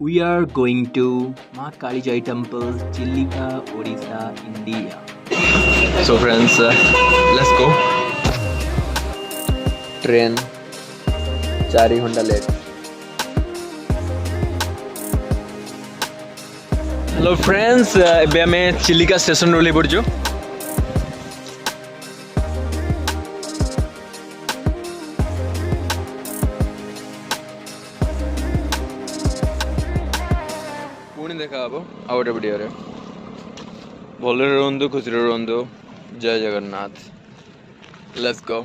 We are going to Ma Kalijai Temple, Chilika, Odisha, India. So friends, let's go. Train 4 घंटा late. Hello friends, ଏବେ ଆମେ ଚିଲିକା ଷ୍ଟେସନରୁ ଓହ୍ଲେଇ ପଡ଼ିଛୁ। ପୁଣି ଦେଖା ହବ ଆଉ ଗୋଟେ ଭିଡ଼ିଓରେ। ଭଲରେ ରୁହନ୍ତୁ, ଖୁସିରେ ରୁହନ୍ତୁ। ଜୟ ଜଗନ୍ନାଥ। ଲେଟ୍ସ ଗୋ।